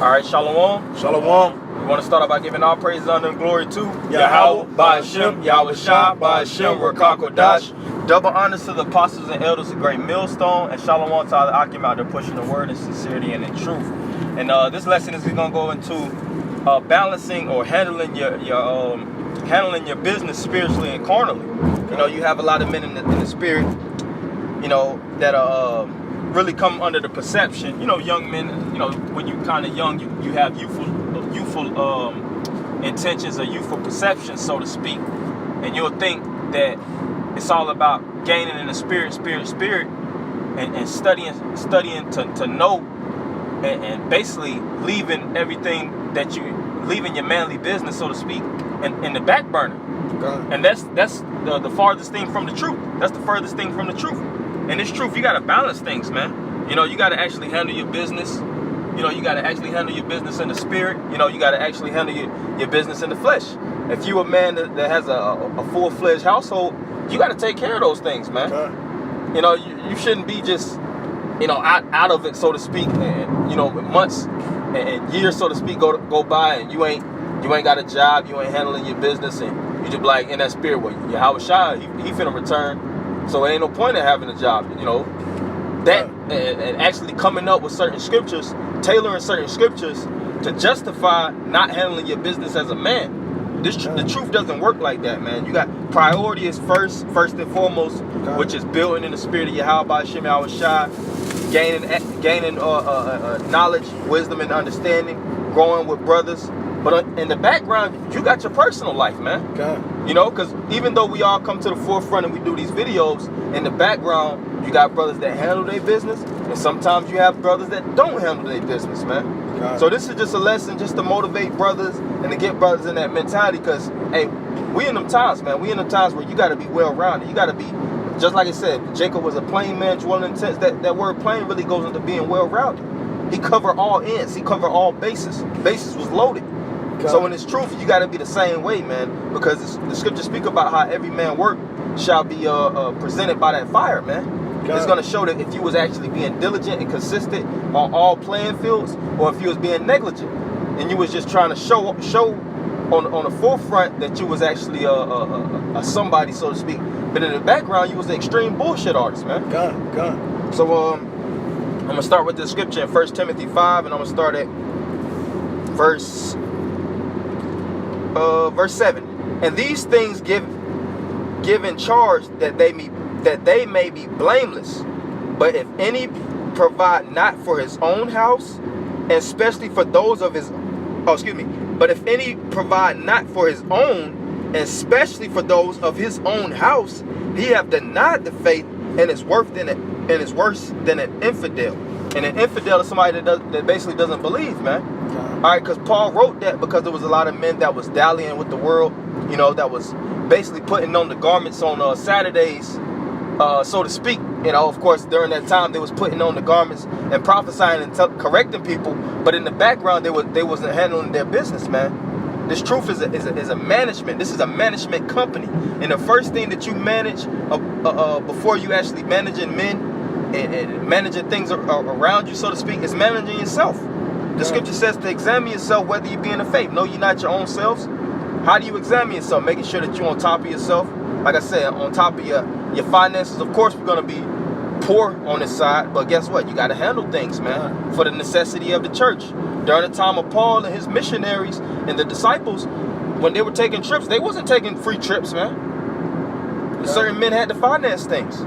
All right, Shalom. Shalom. We want to start off by giving all praise, honor, and glory to Yahweh, Ba'ashem, Yahweh Shah, Ba'ashem, Rakakodash. Double honors to the apostles and elders of Great Millstone, and Shalom to all the Akim out there pushing the word in sincerity and in truth. And this lesson is going to go into balancing or handling your business spiritually and carnally. You know, you have a lot of men in the spirit, you know, that are really come under the perception. You know, young men, you know, when you kind of young, you have youthful intentions or youthful perceptions, so to speak, and you'll think that it's all about gaining in the spirit, and studying to know, and basically leaving everything that leaving your manly business, so to speak, in the back burner. Okay. And that's the farthest thing from the truth. That's the furthest thing from the truth. And it's truth. You got to balance things, man. You know, you got to actually handle your business. You know, you got to actually handle your business in the spirit. You know, you got to actually handle your business in the flesh. If you a man that has a full-fledged household, you got to take care of those things, man. Okay. You know, you shouldn't be just, you know, out of it, so to speak, and, you know, months and years, so to speak, go by, and you ain't got a job, you ain't handling your business, and you just be like in that spirit, well, Yahweh Shah, he finna return, so it ain't no point in having a job, you know. That and actually coming up with certain scriptures, tailoring certain scriptures to justify not handling your business as a man. The truth doesn't work like that, man. You got priority is first and foremost, which is building in the spirit of Yahweh Ba'ashem Yahweh Shah, gaining knowledge, wisdom, and understanding, growing with brothers. But in the background, you got your personal life, man. Okay. You know, because even though we all come to the forefront and we do these videos, in the background, you got brothers that handle their business, and sometimes you have brothers that don't handle their business, man. Okay. So this is just a lesson just to motivate brothers and to get brothers in that mentality, because, hey, we in them times, man. We in them times where you got to be well-rounded. You got to be, just like I said, Jacob was a plain man, dwelling in tents. That word plain really goes into being well-rounded. He covered all ends. He covered all bases. Bases was loaded. Okay. So in this truth, you got to be the same way, man, because the scriptures speak about how every man work shall be presented by that fire, man. Okay. It's going to show that if you was actually being diligent and consistent on all playing fields, or if you was being negligent and you was just trying to show on the forefront that you was actually a somebody, so to speak, but in the background you was an extreme bullshit artist, man. God. So I'm gonna start with the scripture in 1 Timothy 5, and I'm gonna start at verse 7. And these things give in charge that they may be blameless. But if any provide not for his own house, and especially for those of his, but if any provide not for his own, and especially for those of his own house, he have denied the faith, and is worse than an infidel. And an infidel is somebody that basically doesn't believe, man. All right, because Paul wrote that because there was a lot of men that was dallying with the world, you know, that was basically putting on the garments on Saturdays, so to speak. You know, of course, during that time, they was putting on the garments and prophesying and correcting people, but in the background, they wasn't handling their business, man. This truth is a management. This is a management company, and the first thing that you manage before you actually managing men and managing things around you, so to speak, is managing yourself. The scripture says to examine yourself whether you be in the faith. Know ye not your own selves? How do you examine yourself? Making sure that you're on top of yourself. Like I said, on top of your finances. Of course, we're going to be poor on this side, but guess what? You got to handle things, man, for the necessity of the church. During the time of Paul and his missionaries and the disciples, when they were taking trips, they wasn't taking free trips, man. Certain men had to finance things.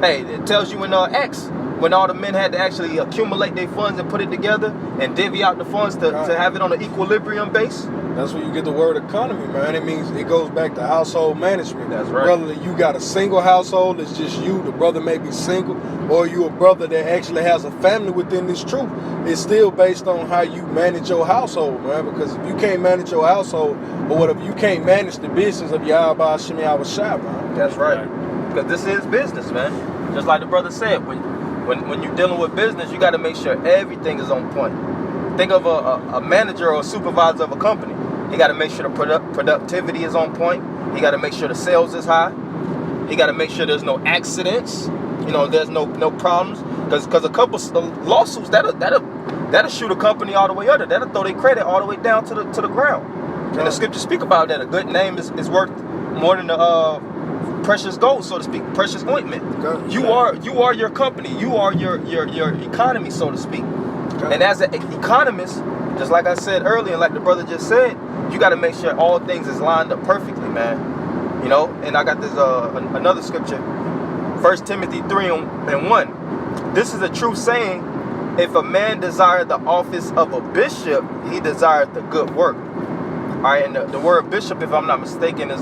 Hey, it tells you in Acts, when all the men had to actually accumulate their funds and put it together and divvy out the funds to have it on an equilibrium base. That's where you get the word economy, man. It means it goes back to household management. That's right. Whether you got a single household, it's just you, the brother may be single, or you a brother that actually has a family within this truth. It's still based on how you manage your household, man. Because if you can't manage your household, or whatever, you can't manage the business of Yahweh Ba'ashem Yahweh Shah, man. That's right. Because this is business, man. Just like the brother said, when you're dealing with business, you got to make sure everything is on point. Think of a manager or a supervisor of a company. He got to make sure the productivity is on point. He got to make sure the sales is high. He got to make sure there's no accidents. You know, there's no problems. Because a couple lawsuits that'll shoot a company all the way under. That'll throw their credit all the way down to the ground. And the scriptures speak about that. A good name is worth more than the precious gold, so to speak, precious ointment. You are your company. You are your economy, so to speak. And as an economist, just like I said earlier, and like the brother just said, you got to make sure all things is lined up perfectly, man. You know, and I got this another scripture, 1 Timothy 3:1. This is a true saying: if a man desire the office of a bishop, he desireth the good work. All right, and the word bishop, if I'm not mistaken, is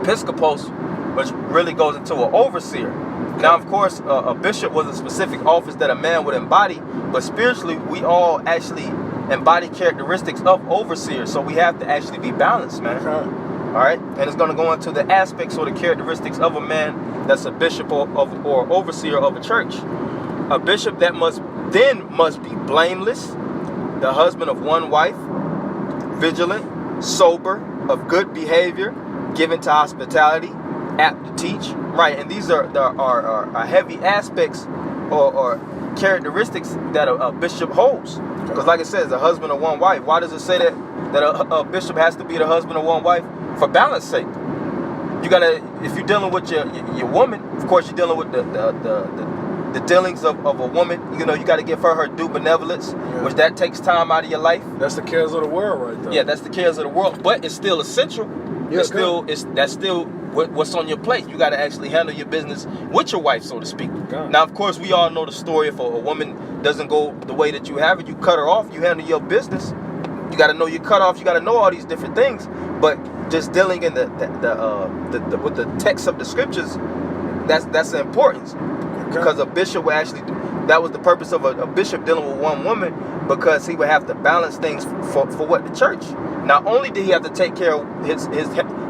episcopos, which really goes into an overseer. Now, of course, a bishop was a specific office that a man would embody, but spiritually, we all actually embody characteristics of overseers. So we have to actually be balanced, man. All right, and it's going to go into the aspects or the characteristics of a man that's a bishop or overseer of a church. A bishop that must be blameless, the husband of one wife, vigilant, sober, of good behavior, given to hospitality, apt to teach. Right, and these are heavy aspects or characteristics that a bishop holds. Because like it says, the husband of one wife. Why does it say that a bishop has to be the husband of one wife? For balance sake. You gotta, if you're dealing with your woman, of course you're dealing with the dealings of a woman. You know, you got to give her due benevolence, which that takes time out of your life. That's the cares of the world, right there. Yeah, that's the cares of the world, but it's still essential. That's still what's on your plate. You got to actually handle your business with your wife, so to speak. Now, of course, we all know the story. If a woman doesn't go the way that you have it, you cut her off. You handle your business. You got to know your cutoff. You got to know all these different things. But just dealing in with the text of the scriptures, that's the importance. Because a bishop would actually, that was the purpose of a bishop dealing with one woman, because he would have to balance things for what the church. Not only did he have to take care of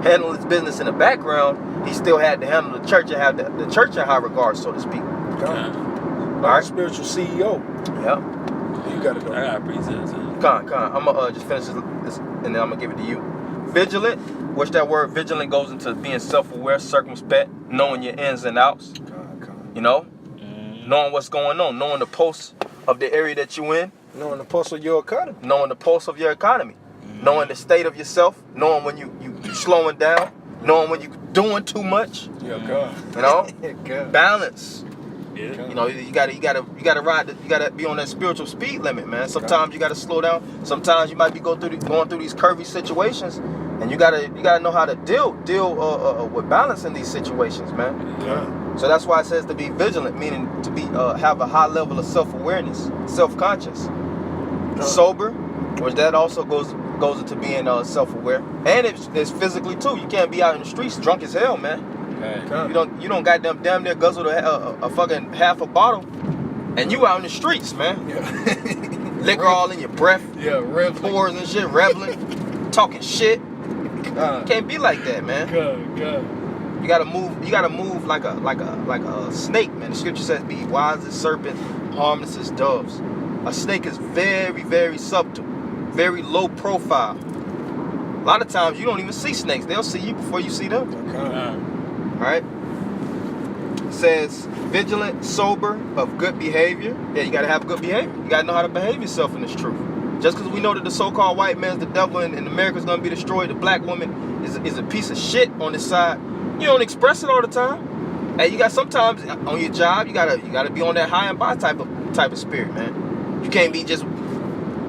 handle his business in the background, he still had to handle the church and have the church in high regard, so to speak. All right, spiritual CEO. Yeah. You got it. I got a presentation. I'm gonna just finish this, and then I'm gonna give it to you. Vigilant, which that word vigilant goes into being self-aware, circumspect, knowing your ins and outs. You know, knowing what's going on, knowing the pulse of the area that you in, knowing the pulse of your economy, knowing the pulse of your economy, knowing the state of yourself, knowing when you slowing down, knowing when you doing too much. Yeah, God. You know, God. Balance. Yeah. You know, you gotta ride. You gotta be on that spiritual speed limit, man. Sometimes you gotta slow down. Sometimes you might be going through these curvy situations, and you gotta know how to deal with balance in these situations, man. Yeah. So that's why it says to be vigilant, meaning to be have a high level of self-awareness, self-conscious, sober, which that also goes into being self-aware, and it's physically too. You can't be out in the streets drunk as hell, man. You don't damn near guzzle a fucking half a bottle, and you out in the streets, man. Yeah. Liquor all in your breath. Yeah, reveling. Pores and shit, reveling, talking shit. Can't be like that, man. God. You gotta move like a snake, man. The scripture says, "Be wise as serpents, harmless as doves." A snake is very, very subtle, very low profile. A lot of times you don't even see snakes; they'll see you before you see them. All right. It says, "Vigilant, sober, of good behavior." Yeah, you gotta have good behavior. You gotta know how to behave yourself in this truth. Just because we know that the so-called white man's the devil and America's gonna be destroyed, the black woman is a piece of shit on this side. You don't express it all the time. Hey, you got sometimes on your job, you gotta be on that high and by type of spirit, man. You can't be just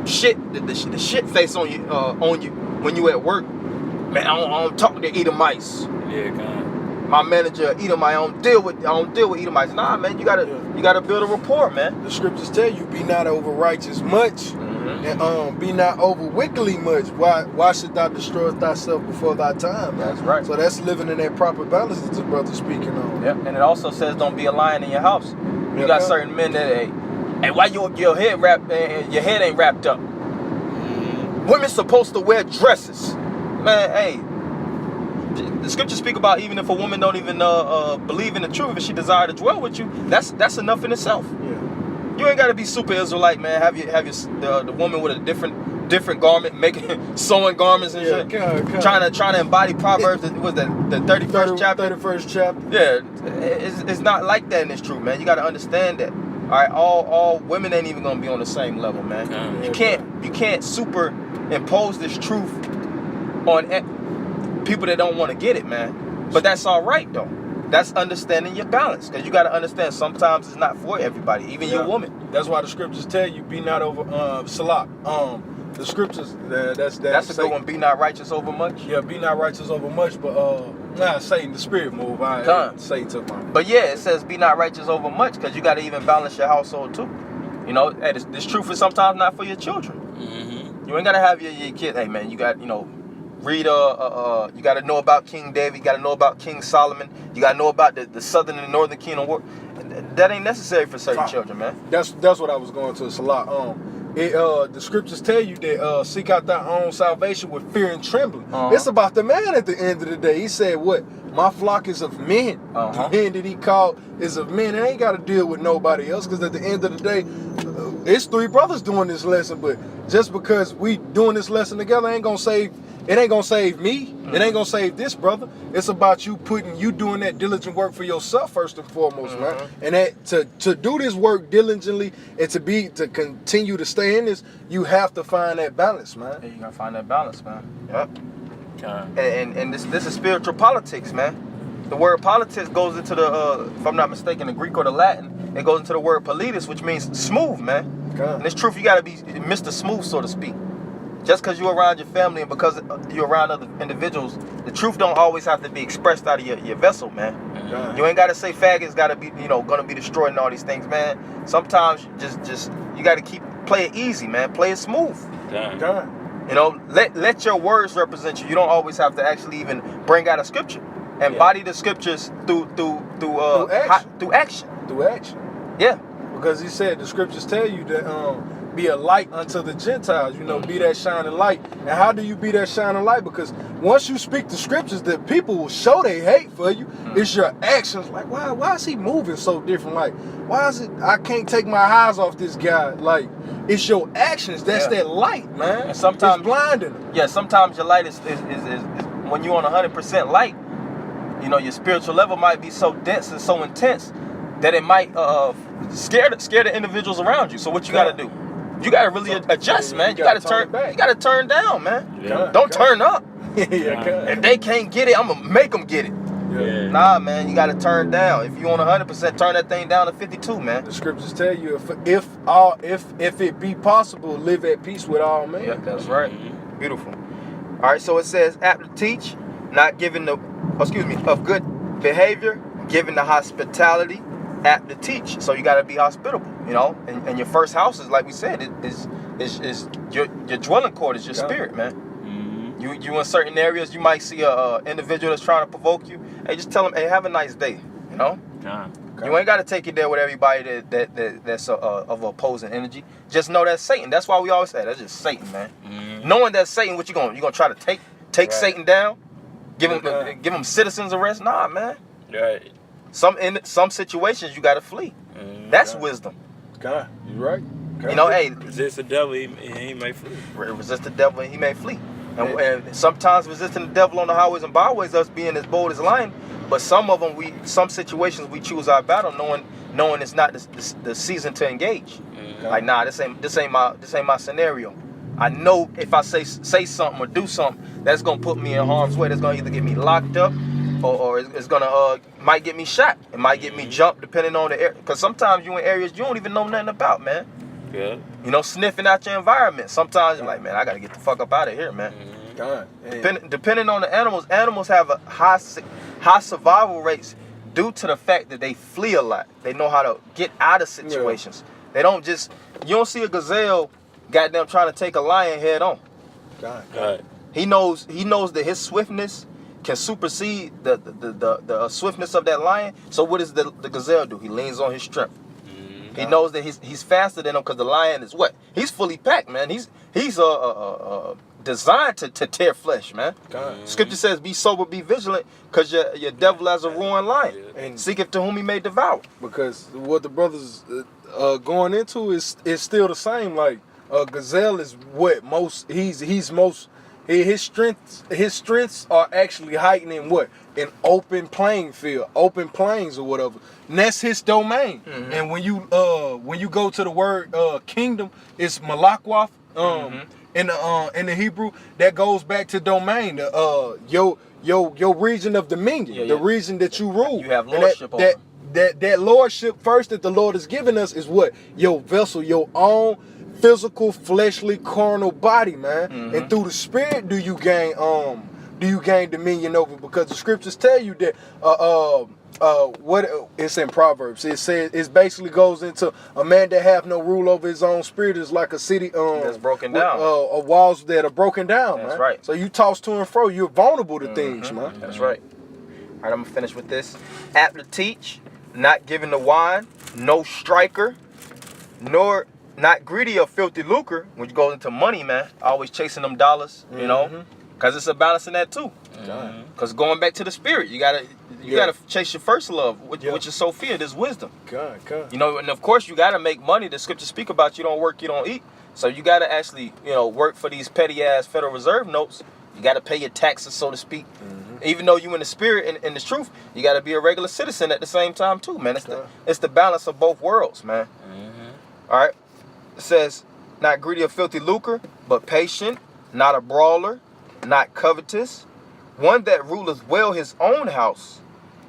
shit the shit face on you when you at work. Man, I don't talk to Edomites. Yeah, God. My manager Edomite, I don't deal with Edomites. Nah, man, you gotta build a rapport, man. The scriptures tell you, be not over righteous much, and be not over wickedly much. Why should thou destroy thyself before thy time? Man? That's right. So that's living in that proper balance that the brother's speaking on. Yep. And it also says don't be a lion in your house. You got certain men that hey, why your head ain't wrapped up? Women's supposed to wear dresses. Man, hey. The scriptures speak about even if a woman don't even believe in the truth, if she desire to dwell with you, that's enough in itself. Yeah. You ain't gotta be super Israelite, man. Have the woman with a different garment, sewing garments and shit. God. Trying to embody Proverbs. Was that the 31st chapter? 31st chapter. Yeah, It's not like that in this truth, man. You got to understand that. All right, all women ain't even gonna be on the same level, man. You can't superimpose this truth on people that don't want to get it, man. But that's all right though. That's understanding your balance, because you got to understand sometimes it's not for everybody, even your woman. That's why the scriptures tell you, be not over Salah. The scriptures that's a good one. Be not righteous over much. Yeah, be not righteous over much, but Satan, the spirit move. Satan took mine. But yeah, it says be not righteous over much, because you got to even balance your household too. You know, hey, this truth is sometimes not for your children. Mm-hmm. You ain't gotta have your kid. Hey man, you got read you got to know about King David. You got to know about King Solomon. You got to know about the southern and northern kingdom war. That ain't necessary for certain children, man. That's what I was going to, Salah. The scriptures tell you that seek out thy own salvation with fear and trembling. It's about the man at the end of the day. He said, what? My flock is of men. The men that he called is of men. It ain't got to deal with nobody else, because at the end of the day, it's three brothers doing this lesson. But just because we doing this lesson together ain't gonna save me. It ain't gonna save this brother. It's about you doing that diligent work for yourself first and foremost, man. And that to do this work diligently and to continue to stay in this, you have to find that balance, man. Yeah, you gotta find that balance, man. Yep. And this is spiritual politics, man. The word politics goes into the, if I'm not mistaken, the Greek or the Latin. It goes into the word politis, which means smooth, man. And this truth, you gotta be Mr. Smooth, so to speak. Just because you're around your family and because you're around other individuals, the truth don't always have to be expressed out of your vessel, man. You ain't got to say faggots got to be, going to be destroyed and all these things, man. Sometimes just you got to play it easy, man. Play it smooth. Let your words represent you. You don't always have to actually even bring out a scripture. Embody the scriptures through action. Through action. Yeah. Because he said the scriptures tell you that be a light unto the Gentiles, be that shining light. And how do you be that shining light? Because once you speak the scriptures, that people will show they hate for you. It's your actions. Like, why is he moving so different? Like, why is it I can't take my eyes off this guy? Like, it's your actions. That's that light, man. And sometimes it's blinding them. Yeah, sometimes your light is when you're on 100% light, your spiritual level might be so dense and so intense that it might scare the individuals around you. So what you got to do? You gotta really adjust, man. You gotta turn down, man. Don't turn up. If they can't get it, I'm gonna make them get it. Nah, man, you gotta turn down. If you want 100%, turn that thing down to 52, man. The scriptures tell you if it be possible, live at peace with all men. Yeah, that's right. Beautiful. All right, so it says apt to teach, not giving of good behavior, giving the hospitality, apt to teach. So you gotta be hospitable. And your first house is, like we said, is your dwelling court is your spirit, man. You in certain areas, you might see a individual that's trying to provoke you. Hey, just tell them, hey, have a nice day. You ain't got to take it there with everybody that's of opposing energy. Just know that's Satan. That's why we always say that's just Satan, man. Knowing that's Satan, what you gonna try to take Satan down? Give him citizens arrest? Nah, man. Right. In some situations you got to flee. That's wisdom. God, you're right. Hey, resist the devil, he may flee. Resist the devil, and he may flee. And sometimes resisting the devil on the highways and byways, us being as bold as lion. But some situations we choose our battle, knowing it's not the season to engage. Like, nah, this ain't my scenario. I know if I say something or do something, that's gonna put me in harm's way. That's gonna either get me locked up, or it's gonna might get me shot. It might get me jumped, depending on the area. Because sometimes you in areas you don't even know nothing about, man. Yeah. Sniffing out your environment. Sometimes you're like, man, I gotta get the fuck up out of here, man. Depending on the animals have a high survival rates due to the fact that they flee a lot. They know how to get out of situations. They don't you don't see a gazelle goddamn trying to take a lion head on. God. He knows that his swiftness can supersede the swiftness of that lion. So what does the gazelle do? He leans on his strength. He knows that he's faster than him because the lion is what? He's fully packed, man. He's designed to tear flesh, man. Scripture says, be sober, be vigilant, because your devil as a roaring lion. And seeketh to whom he may devour. Because what the brothers going into is still the same. Like, gazelle is what he's most His strengths are actually heightening what? An open playing field, open plains or whatever. And that's his domain. And when you go to the word kingdom, it's malakwath. In the Hebrew, that goes back to domain. Your region of dominion, the region that you rule. You have lordship over. That lordship first that the Lord has given us is what? Your vessel, your own physical, fleshly, carnal body, man. And through the spirit do you gain dominion over, because the scriptures tell you that what it's in Proverbs. It says it basically goes into a man that have no rule over his own spirit is like a city that's broken down. Walls that are broken down. That's man. right. So you toss to and fro, you're vulnerable to things, man. That's right. All right, I'm gonna finish with this. Apt to teach, not giving the wine, no striker, nor not greedy of filthy lucre. When you go into money, man, always chasing them dollars, you know, because it's a balance in that too. Because going back to the spirit, you gotta chase your first love, which is Sophia, this wisdom. You know, and of course you gotta make money. The scriptures speak about you don't work, you don't eat. So you gotta actually, work for these petty ass Federal Reserve notes. You gotta pay your taxes, so to speak. Even though you in the spirit and the truth, you gotta be a regular citizen at the same time too, man. It's the balance of both worlds, man. All right. It says, not greedy of filthy lucre, but patient, not a brawler, not covetous, one that ruleth well his own house,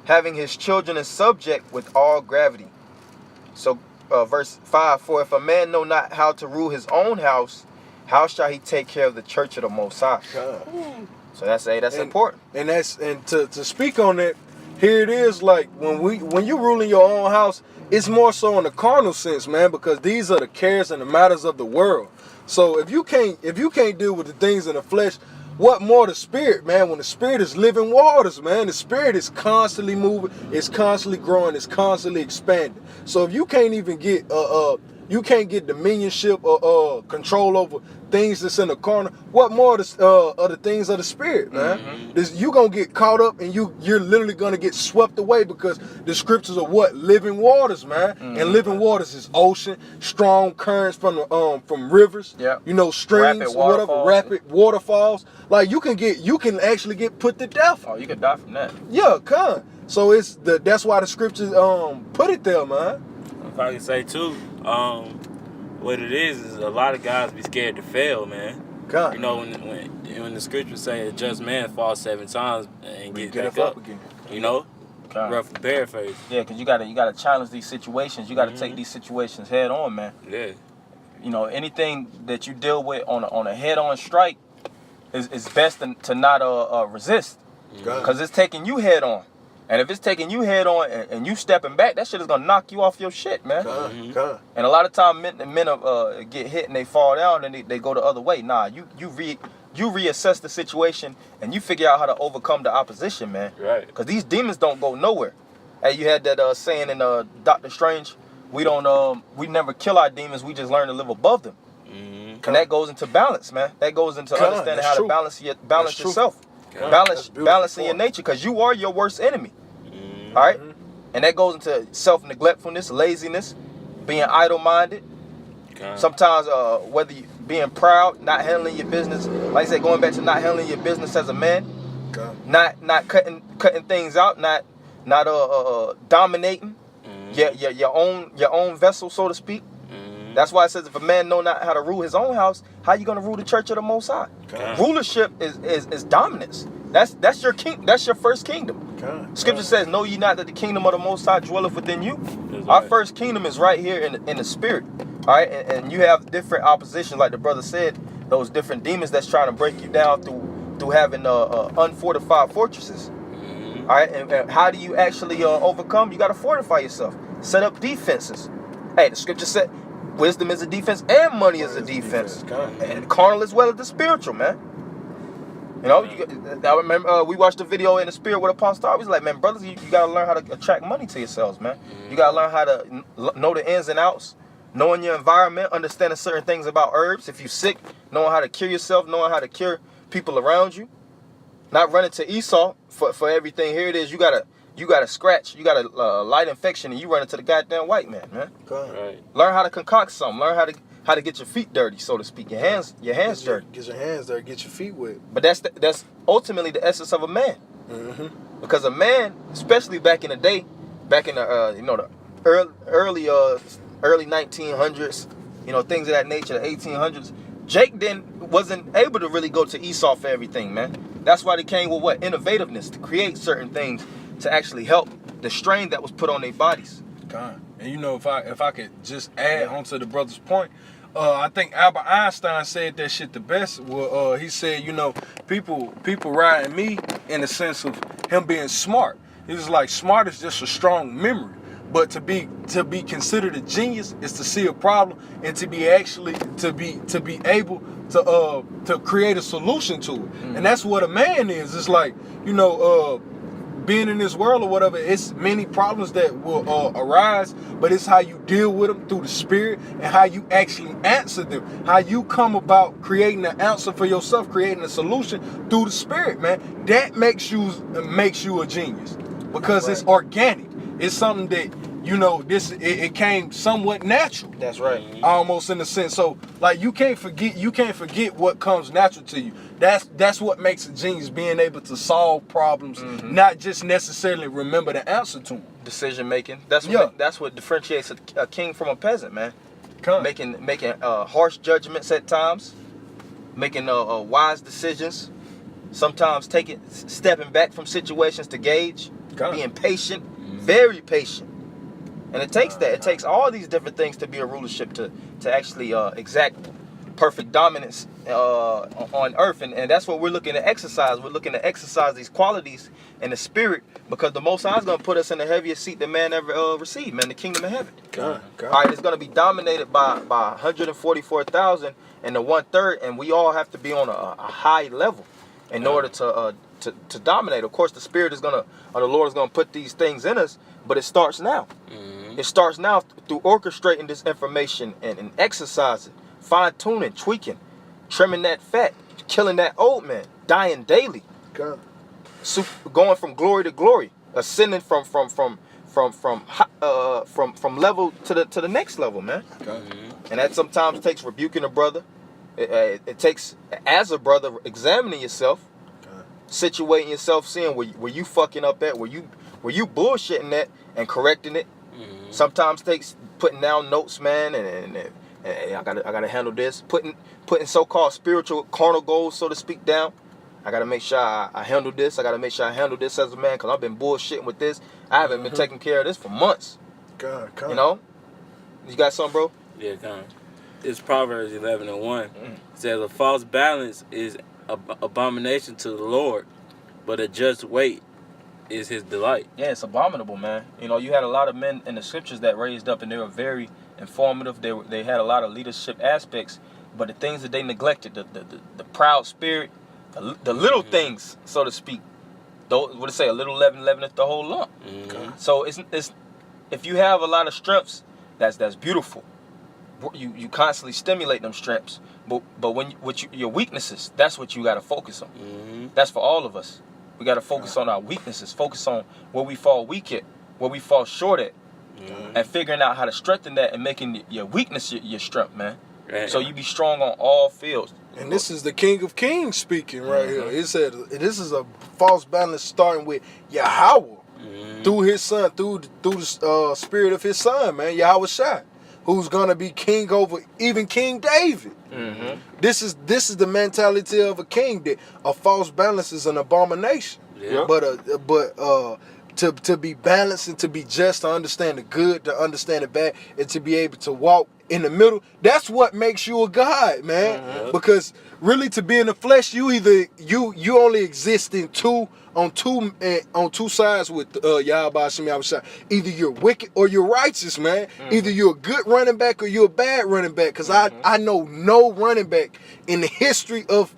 having his children in subject with all gravity. So verse 5, for if a man know not how to rule his own house, how shall he take care of the church of the Most High? So that's important. And to speak on that, here it is, like when you rule in your own house, it's more so in the carnal sense, man, because these are the cares and the matters of the world. So if you can't deal with the things in the flesh, what more the spirit, man? When the spirit is living waters, man, the spirit is constantly moving, it's constantly growing, it's constantly expanding. So if you can't even get dominionship or control over things that's in the corner, what more are the things of the spirit, man? You gonna get caught up and you're literally gonna get swept away, because the scriptures are what? Living waters, man. And living waters is ocean, strong currents from rivers, streams, rapid waterfalls. Like you can actually get put to death. Oh, you can die from that. Yeah, so that's why the scriptures put it there, man. If I can say too, what it is a lot of guys be scared to fail, man. God. You know, when the scriptures say a just man falls 7 times and get back up again. You know, rough paraphrase. Yeah, because you gotta challenge these situations. You gotta take these situations head on, man. Yeah. You know, anything that you deal with on a head on strike is best to not resist, because it's taking you head on. And if it's taking you head on and you stepping back, that shit is gonna knock you off your shit, man. And a lot of times men get hit and they fall down and they go the other way. Nah, you reassess the situation and you figure out how to overcome the opposition, man. Right. Because these demons don't go nowhere. Hey, you had that saying in Doctor Strange, we never kill our demons, we just learn to live above them. And that goes into balance, man. That goes into understanding how to balance yourself. Balancing your nature, because you are your worst enemy. All right, and that goes into self-neglectfulness, laziness, being idle-minded. Sometimes whether you being proud, not handling your business, like I said, going back to not handling your business as a man, not cutting things out, not dominating your own vessel, so to speak. That's why it says, if a man know not how to rule his own house, how you gonna rule the church of the Most High? Rulership is dominance. That's your king. That's your first kingdom. Scripture says, "Know ye not that the kingdom of the Most High dwelleth within you?" Our first kingdom is right here in the spirit. All right, and you have different opposition, like the brother said, those different demons that's trying to break you down through having unfortified fortresses. All right, and how do you actually overcome? You got to fortify yourself. Set up defenses. Hey, the scripture said, wisdom is a defense and money is a defense. And carnal as well as the spiritual, man. You know, I remember we watched a video in the spirit with Apostle Star. He's like, man, brothers, you got to learn how to attract money to yourselves, man. You got to learn how to know the ins and outs, knowing your environment, understanding certain things about herbs. If you're sick, knowing how to cure yourself, knowing how to cure people around you. Not running to Esau for everything. Here it is, you got to scratch, you got a light infection, and you run into the goddamn white man, man. Right. Learn how to concoct something. Learn how to how to get your feet dirty, so to speak. Your hands dirty. Get your hands dirty. Get your feet wet. But that's ultimately the essence of a man. Mm-hmm. Because a man, especially back in the day, back in the the early 1900s, things of that nature, the 1800s, Jake wasn't able to really go to Esau for everything, man. That's why they came with what? Innovativeness, to create certain things to actually help the strain that was put on their bodies. God. And if I could just add onto the brother's point, I think Albert Einstein said that shit the best. Well, he said, people riding me in the sense of him being smart. He was like, smart is just a strong memory. But to be considered a genius is to see a problem and to be able to create a solution to it. Mm-hmm. And that's what a man is. It's like, being in this world or whatever, it's many problems that will arise, but it's how you deal with them through the spirit and how you actually answer them. How you come about creating an answer for yourself, creating a solution through the spirit, man. That makes you a genius because it's organic. It's something that it came somewhat natural. That's right. Almost in a sense. So like you can't forget what comes natural to you. That's what makes a genius, being able to solve problems, not just necessarily remember the answer to them. Decision making. That's what differentiates a king from a peasant, man. Making harsh judgments at times, making wise decisions. Sometimes stepping back from situations to gauge, being patient, very patient. And it takes that. It takes all these different things to be a rulership to actually exact perfect dominance on earth. And that's what we're looking to exercise. We're looking to exercise these qualities in the spirit, because the Most High is going to put us in the heaviest seat that man ever received, man, the kingdom of heaven. God. All right, it's going to be dominated by 144,000 and the 1/3, and we all have to be on a high level in order to dominate. Of course, the Spirit the Lord is going to put these things in us, but it starts now. It starts now through orchestrating this information and exercising, fine-tuning, tweaking, trimming that fat, killing that old man, dying daily, going from glory to glory, ascending from level to the next level, man. And that sometimes takes rebuking a brother. It takes, as a brother, examining yourself, situating yourself, seeing where you fucking up at, where you bullshitting at, and correcting it. Sometimes takes putting down notes, man, and I gotta handle this. Putting so-called spiritual carnal goals, so to speak, down. I gotta make sure I handle this. I gotta make sure I handle this as a man, because I've been bullshitting with this. I haven't been taking care of this for months. God. You got something, bro? Yeah, God. It's Proverbs 11:1. It says, a false balance is abomination to the Lord, but a just weight is his delight. Yeah, it's abominable, man. You had a lot of men in the scriptures that raised up, and they were very informative. They had a lot of leadership aspects, but the things that they neglected, the proud spirit, the little things, so to speak. What it say? A little leaveneth the whole lump. So it's if you have a lot of strengths, that's beautiful. You constantly stimulate them strengths, but your weaknesses, that's what you got to focus on. That's for all of us. We got to focus on our weaknesses, focus on where we fall weak at, where we fall short at, and figuring out how to strengthen that and making your weakness your strength, man. Right. So you be strong on all fields. And this is the King of Kings speaking right here. It said this is a false balance starting with Yahweh through his son, through the spirit of his son, man, Yahweh Shai, who's gonna be king over even King David. This is the mentality of a king, that a false balance is an abomination. But to be balanced and to be just, to understand the good, to understand the bad, and to be able to walk in the middle, that's what makes you a god, man. Because really, to be in the flesh, you only exist on two sides with Yahweh Hashem Yahweh Shai. Either you're wicked or you're righteous, man. Either you're a good running back or you're a bad running back. Because I know no running back in the history of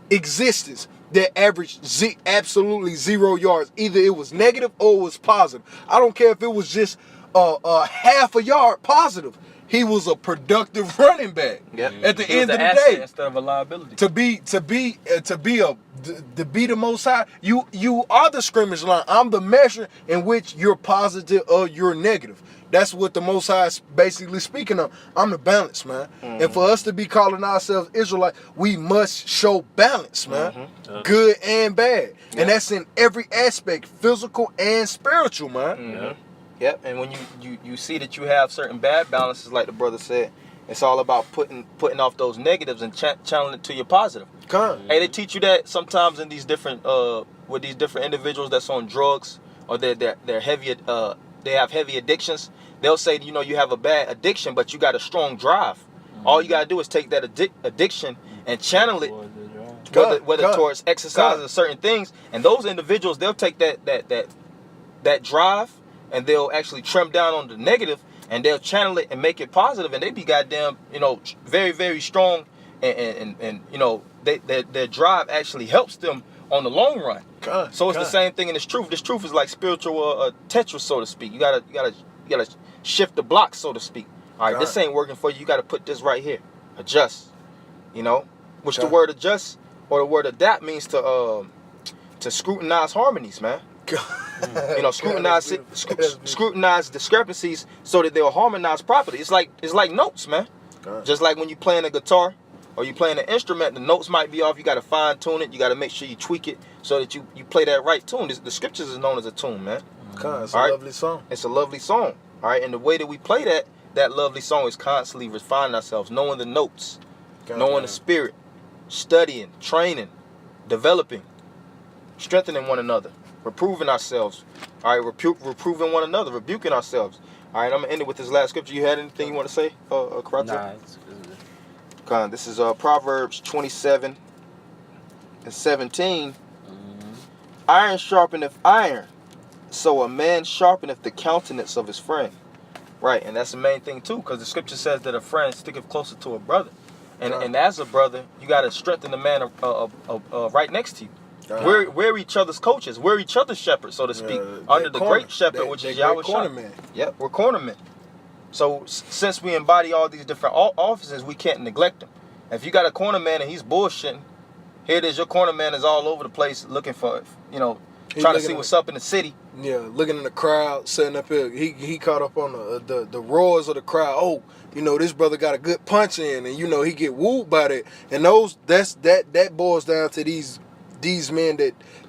existence that averaged absolutely 0 yards. Either it was negative or it was positive. I don't care if it was just a half a yard positive. He was a productive running back. At the end of the day, instead of a liability. To be the Most High, you are the scrimmage line. I'm the measure in which you're positive or you're negative. That's what the Most High is basically speaking of. I'm the balance, man. And for us to be calling ourselves Israelite, we must show balance, man. Good and bad. And that's in every aspect, physical and spiritual, man. Yep. And when you see that you have certain bad balances, like the brother said, it's all about putting off those negatives and channeling it to your positive. Hey, they teach you that sometimes in these different with these different individuals that's on drugs or they're heavy they have heavy addictions. They'll say, you know, you have a bad addiction, but you got a strong drive. All you gotta do is take that addiction and channel it, whether towards exercising certain things. And those individuals, they'll take that drive and they'll actually trim down on the negative, and they'll channel it and make it positive, and they be goddamn, you know, very, very strong, and you know, their drive actually helps them on the long run. So it's the same thing in this truth. This truth is like spiritual Tetris, so to speak. You gotta shift the blocks, so to speak. All right, this ain't working for you. You gotta put this right here. Adjust. You know, which the word adjust or the word adapt means to scrutinize harmonies, man. You know, scrutinize discrepancies so that they'll harmonize properly. It's like notes, man. Just like when you playing a guitar or you playing an instrument, the notes might be off. You got to fine tune it. You got to make sure you tweak it so that you play that right tune. The scriptures is known as a tune, man. It's a lovely song. It's a lovely song. All right, and the way that we play that lovely song is constantly refining ourselves, knowing the notes, knowing the spirit, studying, training, developing, strengthening one another, reproving ourselves. All right, reproving one another, rebuking ourselves. All right, I'm gonna end it with this last scripture. You had anything you want to say, Karate? Nah, This is Proverbs 27:17. Iron sharpeneth iron, so a man sharpeneth the countenance of his friend. Right, and that's the main thing too, because the scripture says that a friend sticketh closer to a brother, and as a brother, you got to strengthen the man right next to you. We're each other's coaches. We're each other's shepherds, so to speak, under the great shepherd, which is Yahweh. Yep, we're cornermen. So since we embody all these different offices, we can't neglect them. If you got a cornerman and he's bullshitting, here it is, your cornerman is all over the place looking for, you know, trying to see what's up in the city. Yeah, looking in the crowd, sitting up here. He caught up on the roars of the crowd. Oh, you know, this brother got a good punch in, and you know he get wooed by that. And that boils down to these men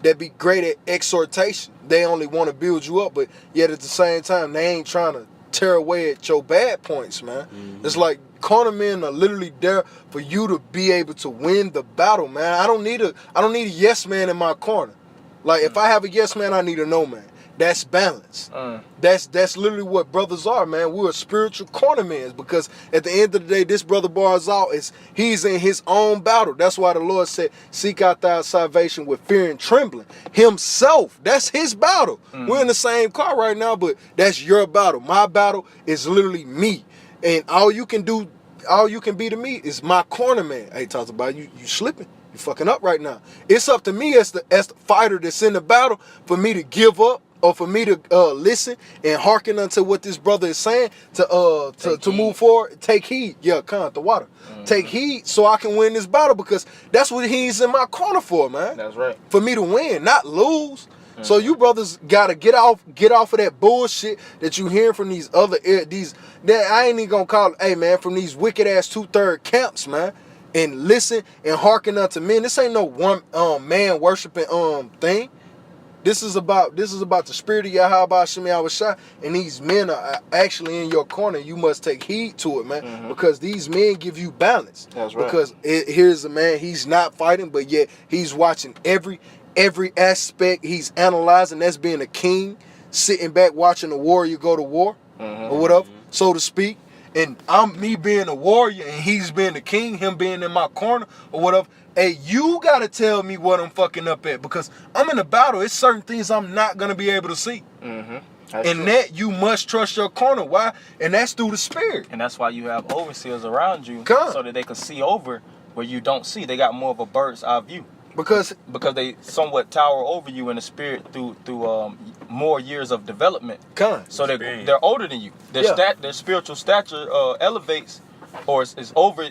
that be great at exhortation. They only want to build you up, but yet at the same time they ain't trying to tear away at your bad points, man. It's like corner men are literally there for you to be able to win the battle, man. I don't need a yes man in my corner. Like if I have a yes man, I need a no man. That's balance. That's literally what brothers are, man. We're spiritual cornermen, because at the end of the day, this brother Barzal he's in his own battle. That's why the Lord said, "Seek out thy salvation with fear and trembling." Himself, that's his battle. We're in the same car right now, but that's your battle. My battle is literally me, and all you can be to me is my cornerman. Hey, talks about you slipping. You fucking up right now. It's up to me as the fighter that's in the battle for me to give up, or for me to listen and hearken unto what this brother is saying to move forward. Take heed. Yeah, the water. Take heed so I can win this battle, because that's what he's in my corner for, man. That's right. For me to win, not lose. So you brothers gotta get off of that bullshit that you hearing from these other I ain't even gonna call it, hey man, from these wicked ass 2/3 camps, man. And listen and hearken unto men. This ain't no one man worshiping thing. This is about the spirit of Yahweh Shem Yahushua, and these men are actually in your corner. You must take heed to it, man, because these men give you balance. That's right. Because here's a man, he's not fighting, but yet he's watching every aspect. He's analyzing. That's being a king, sitting back watching a warrior go to war, or whatever, so to speak. And I'm me being a warrior, and he's being the king, him being in my corner, or whatever. Hey, you gotta tell me what I'm fucking up at, because I'm in a battle. It's certain things I'm not gonna be able to see. That you must trust your corner. Why? And that's through the spirit. And that's why you have overseers around you, so that they can see over where you don't see. They got more of a bird's eye view. Because they somewhat tower over you in the spirit through more years of development. So they're older than you. Their spiritual stature elevates, or is over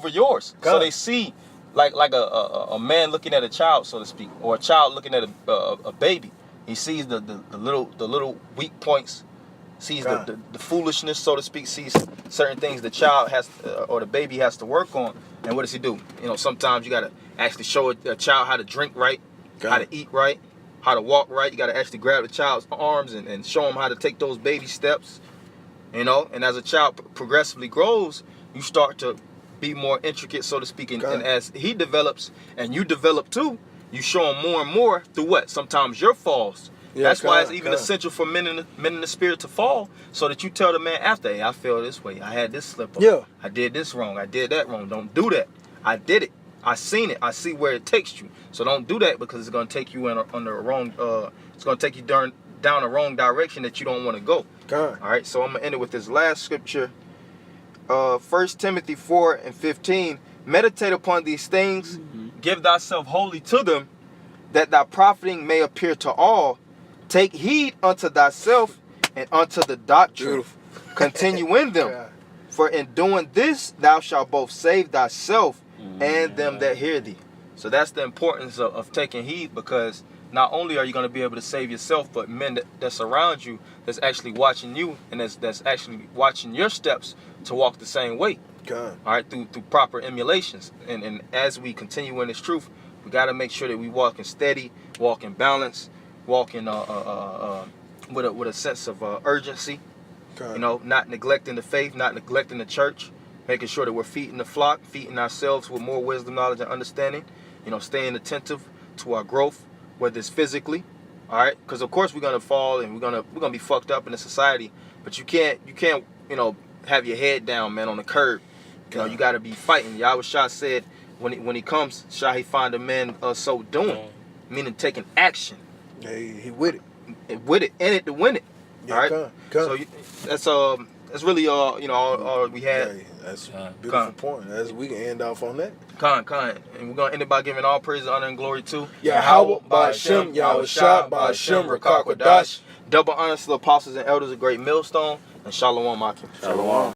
yours. So they see like a man looking at a child, so to speak, or a child looking at a baby. He sees the little weak points sees the foolishness, so to speak, sees certain things the child has or the baby has to work on. And what does he do? You know, sometimes you got to actually show a child how to drink right, how to eat right, how to walk right. You got to actually grab the child's arms and show them how to take those baby steps. You know, and as a child progressively grows, you start to be more intricate, so to speak. And as he develops and you develop too, you show him more and more through what? Sometimes your falls. That's why it's even essential for men in the spirit to fall, so that you tell the man after, hey, I feel this way. I had this slip up. Yeah. I did this wrong. I did that wrong. Don't do that. I did it. I seen it. I see where it takes you. So don't do that, because it's going to take you under a wrong, it's going to take you down a wrong direction that you don't want to go. All right, so I'm going to end it with this last scripture. 1 Timothy 4:15. Meditate upon these things, give thyself wholly to them, that thy profiting may appear to all. Take heed unto thyself and unto the doctrine. Continue in them. For in doing this, thou shalt both save thyself and them that hear thee. So that's the importance of taking heed, because not only are you going to be able to save yourself, but men that surround you, that's actually watching you, and that's actually watching your steps to walk the same way. All right, through proper emulations. And as we continue in this truth, we got to make sure that we walk in steady, walk in balance, walk in with a sense of urgency. You know, not neglecting the faith, not neglecting the church, making sure that we're feeding the flock, feeding ourselves with more wisdom, knowledge, and understanding. You know, staying attentive to our growth, whether it's physically, all right, because of course we're gonna fall and we're gonna be fucked up in the society, but you can't you know, have your head down, man, on the curb. You know, you got to be fighting. Yahweh Shah said when he comes, shall he find a man so doing, meaning taking action. He with it, in it to win it. Yeah, all right, so that's really you know all we had. Yeah, that's a beautiful point. We can end off on that. And we're gonna end it by giving all praise, honor, and glory to Yahweh, Ba'ashem, Yahweh Shah, Ba'ashem, Rakakwadash. Double honors to the apostles and elders of Great Millstone, and Shalom Akim. Shalom.